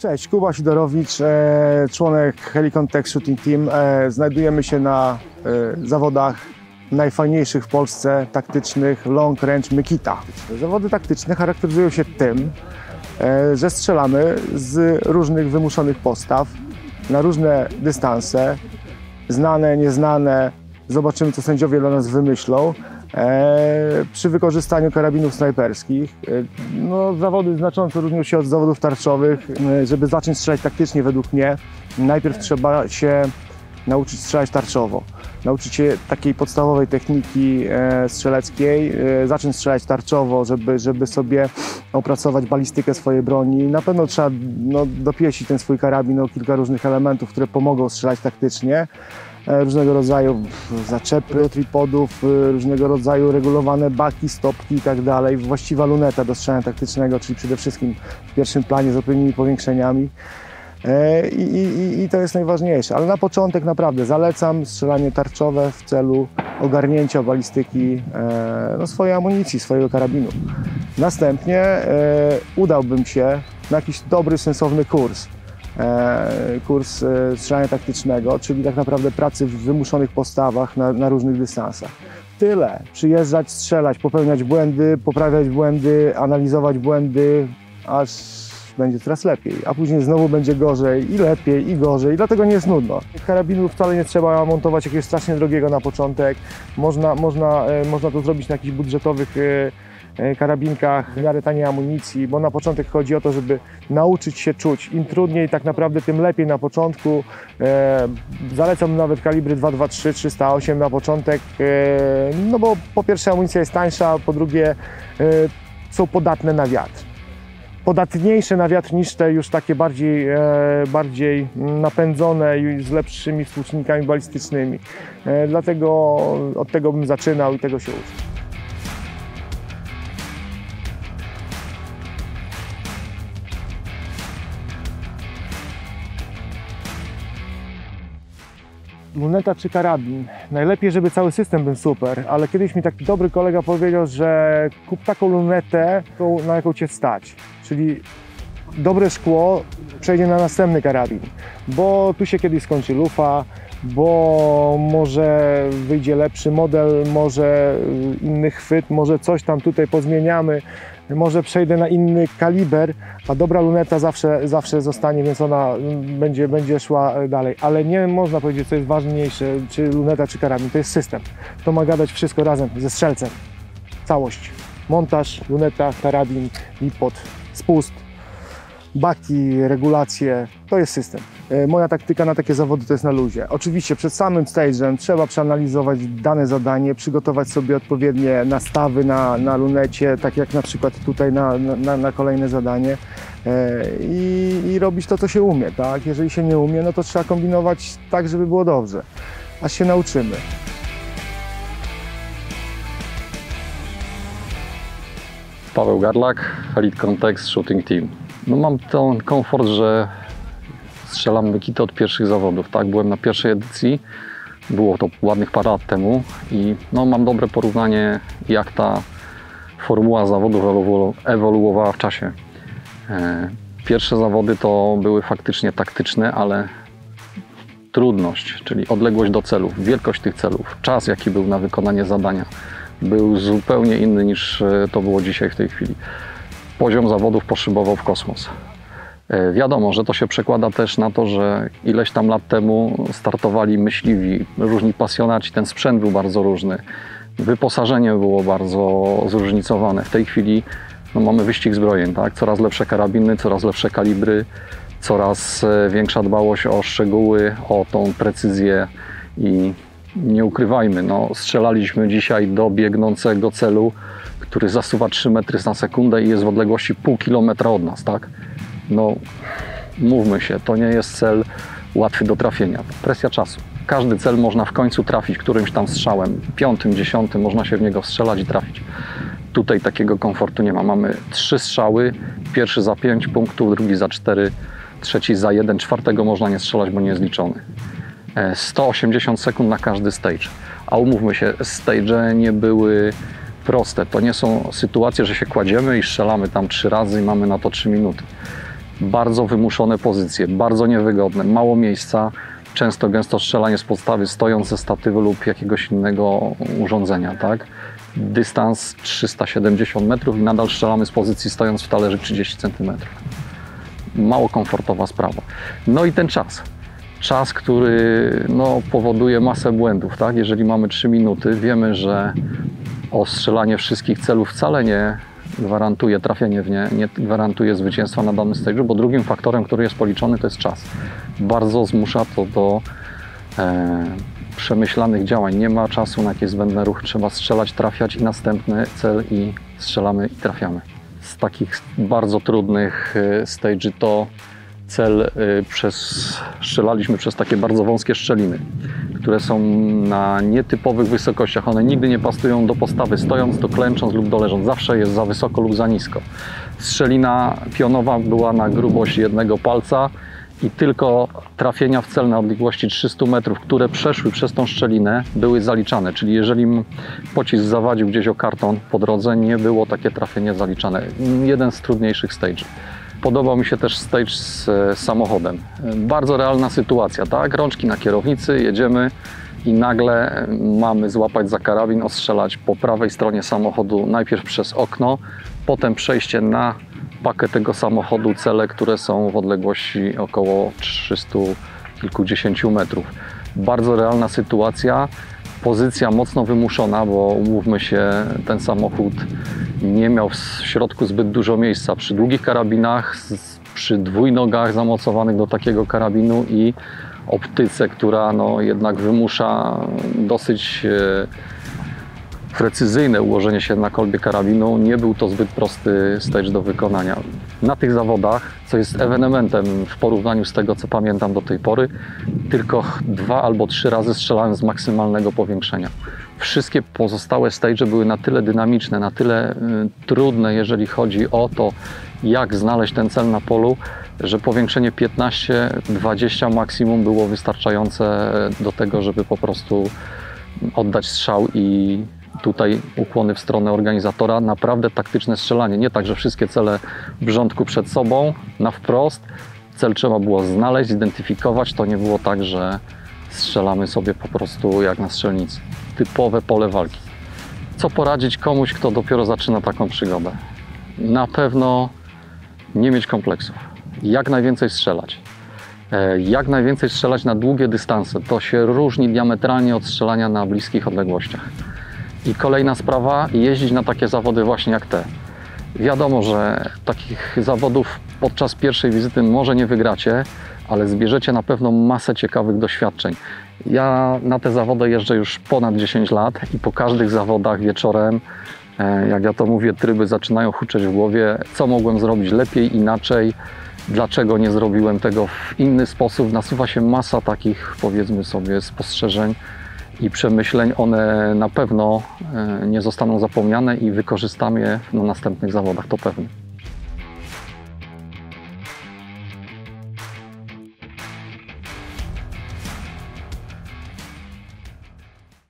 Cześć, Kuba Sidorowicz, członek Helicon Tech Shooting Team. Znajdujemy się na zawodach najfajniejszych w Polsce, taktycznych Long Range Mykita. Zawody taktyczne charakteryzują się tym, że strzelamy z różnych wymuszonych postaw na różne dystanse, znane, nieznane. Zobaczymy, co sędziowie dla nas wymyślą. Przy wykorzystaniu karabinów snajperskich. No, zawody znacząco różnią się od zawodów tarczowych. Żeby zacząć strzelać taktycznie, według mnie, najpierw trzeba się nauczyć strzelać tarczowo. Nauczyć się takiej podstawowej techniki strzeleckiej, zacząć strzelać tarczowo, żeby sobie opracować balistykę swojej broni. Na pewno trzeba dopieścić ten swój karabin o kilka różnych elementów, które pomogą strzelać taktycznie. Różnego rodzaju zaczepy tripodów, różnego rodzaju regulowane baki, stopki i tak dalej. Właściwa luneta do strzelania taktycznego, czyli przede wszystkim w pierwszym planie z odpowiednimi powiększeniami. I to jest najważniejsze, ale na początek naprawdę zalecam strzelanie tarczowe w celu ogarnięcia balistyki swojej amunicji, swojego karabinu. Następnie udałbym się na jakiś dobry, sensowny kurs strzelania taktycznego, czyli tak naprawdę pracy w wymuszonych postawach na różnych dystansach. Tyle. Przyjeżdżać, strzelać, popełniać błędy, poprawiać błędy, analizować błędy, aż będzie coraz lepiej, a później znowu będzie gorzej i lepiej i gorzej, dlatego nie jest nudno. Karabinu wcale nie trzeba montować jakiegoś strasznie drogiego na początek. Można to zrobić na jakichś budżetowych karabinkach, w miarę taniej amunicji, bo na początek chodzi o to, żeby nauczyć się czuć. Im trudniej, tak naprawdę tym lepiej na początku. Zalecam nawet kalibry 223, 308 na początek, no bo po pierwsze amunicja jest tańsza, po drugie są podatne na wiatr. Podatniejsze na wiatr niż te już takie bardziej napędzone i z lepszymi współczynnikami balistycznymi. Dlatego od tego bym zaczynał i tego się uczę. Luneta czy karabin? Najlepiej, żeby cały system był super, ale kiedyś mi taki dobry kolega powiedział, że kup taką lunetę, na jaką cię stać. Czyli dobre szkło przejdzie na następny karabin, bo tu się kiedyś skończy lufa, bo może wyjdzie lepszy model, może inny chwyt, może coś tam tutaj pozmieniamy, może przejdę na inny kaliber, a dobra luneta zawsze zostanie, więc ona będzie szła dalej. Ale nie można powiedzieć, co jest ważniejsze, czy luneta, czy karabin. To jest system. To ma gadać wszystko razem ze strzelcem. Całość. Montaż, luneta, karabin, lipot, spust, baki, regulacje. To jest system. Moja taktyka na takie zawody to jest na luzie. Oczywiście przed samym stage'em trzeba przeanalizować dane zadanie, przygotować sobie odpowiednie nastawy na lunecie, tak jak na przykład tutaj na kolejne zadanie i robić to, co się umie. Tak? Jeżeli się nie umie, no to trzeba kombinować tak, żeby było dobrze, aż się nauczymy. Paweł Garlak, Helicon Tech Shooting Team. No mam ten komfort, że strzelam Mykitę od pierwszych zawodów. Tak? Byłem na pierwszej edycji, było to ładnych parę lat temu i no, mam dobre porównanie, jak ta formuła zawodów ewoluowała w czasie. Pierwsze zawody to były faktycznie taktyczne, ale trudność, czyli odległość do celów, wielkość tych celów, czas jaki był na wykonanie zadania był zupełnie inny niż to było dzisiaj w tej chwili. Poziom zawodów poszybował w kosmos. Wiadomo, że to się przekłada też na to, że ileś tam lat temu startowali myśliwi, różni pasjonaci, ten sprzęt był bardzo różny, wyposażenie było bardzo zróżnicowane. W tej chwili no, mamy wyścig zbrojeń, tak? Coraz lepsze karabiny, coraz lepsze kalibry, coraz większa dbałość o szczegóły, o tą precyzję i nie ukrywajmy, no, strzelaliśmy dzisiaj do biegnącego celu, który zasuwa 3 metry na sekundę i jest w odległości pół kilometra od nas, tak? No, mówmy się, to nie jest cel łatwy do trafienia. Presja czasu. Każdy cel można w końcu trafić którymś tam strzałem, 5., 10., można się w niego strzelać i trafić. Tutaj takiego komfortu nie ma. Mamy 3 strzały, pierwszy za 5 punktów, drugi za 4, trzeci za 1, czwartego można nie strzelać, bo nie jest liczony. 180 sekund na każdy stage. A umówmy się, stage'e nie były proste. To nie są sytuacje, że się kładziemy i strzelamy tam 3 razy i mamy na to 3 minuty. Bardzo wymuszone pozycje, bardzo niewygodne, mało miejsca, często gęsto strzelanie z podstawy, stojąc ze statywu lub jakiegoś innego urządzenia, tak? Dystans 370 metrów i nadal strzelamy z pozycji stojąc w talerze 30 cm. Mało komfortowa sprawa. No i ten czas. Czas, który powoduje masę błędów, tak? Jeżeli mamy 3 minuty, wiemy, że ostrzelanie wszystkich celów wcale nie gwarantuje trafienie w nie gwarantuje zwycięstwa na danym stage'u, bo drugim faktorem, który jest policzony, to jest czas. Bardzo zmusza to do przemyślanych działań. Nie ma czasu na jakieś zbędne ruchy. Trzeba strzelać, trafiać i następny cel i strzelamy i trafiamy. Z takich bardzo trudnych stage'y to cel strzelaliśmy przez takie bardzo wąskie szczeliny, które są na nietypowych wysokościach. One nigdy nie pasują do postawy, stojąc, to klęcząc lub doleżąc. Zawsze jest za wysoko lub za nisko. Strzelina pionowa była na grubość jednego palca i tylko trafienia w cel na odległości 300 metrów, które przeszły przez tą szczelinę, były zaliczane. Czyli jeżeli pocisk zawadził gdzieś o karton po drodze, nie było takie trafienie zaliczane. Jeden z trudniejszych stage'ów. Podobał mi się też stage z samochodem. Bardzo realna sytuacja, tak? Rączki na kierownicy, jedziemy i nagle mamy złapać za karabin, ostrzelać po prawej stronie samochodu najpierw przez okno, potem przejście na pakę tego samochodu, cele, które są w odległości około 300 kilkudziesięciu metrów. Bardzo realna sytuacja. Pozycja mocno wymuszona, bo umówmy się, ten samochód nie miał w środku zbyt dużo miejsca. Przy długich karabinach, przy dwójnogach zamocowanych do takiego karabinu i optyce, która jednak wymusza dosyć precyzyjne ułożenie się na kolbie karabinu, nie był to zbyt prosty stage do wykonania. Na tych zawodach, co jest ewenementem w porównaniu z tego, co pamiętam do tej pory, tylko 2 albo 3 razy strzelałem z maksymalnego powiększenia. Wszystkie pozostałe stage'e były na tyle dynamiczne, na tyle trudne, jeżeli chodzi o to, jak znaleźć ten cel na polu, że powiększenie 15-20 maksimum było wystarczające do tego, żeby po prostu oddać strzał. I tutaj ukłony w stronę organizatora. Naprawdę taktyczne strzelanie. Nie tak, że wszystkie cele w rządku przed sobą, na wprost. Cel trzeba było znaleźć, zidentyfikować. To nie było tak, że strzelamy sobie po prostu jak na strzelnicy. Typowe pole walki. Co poradzić komuś, kto dopiero zaczyna taką przygodę? Na pewno nie mieć kompleksów. Jak najwięcej strzelać. Jak najwięcej strzelać na długie dystanse. To się różni diametralnie od strzelania na bliskich odległościach. I kolejna sprawa, jeździć na takie zawody właśnie jak te. Wiadomo, że takich zawodów podczas pierwszej wizyty może nie wygracie, ale zbierzecie na pewno masę ciekawych doświadczeń. Ja na te zawody jeżdżę już ponad 10 lat i po każdych zawodach wieczorem, jak ja to mówię, tryby zaczynają huczeć w głowie, co mogłem zrobić lepiej, inaczej, dlaczego nie zrobiłem tego w inny sposób. Nasuwa się masa takich, powiedzmy sobie, spostrzeżeń i przemyśleń. One na pewno nie zostaną zapomniane i wykorzystamy je na następnych zawodach, to pewne.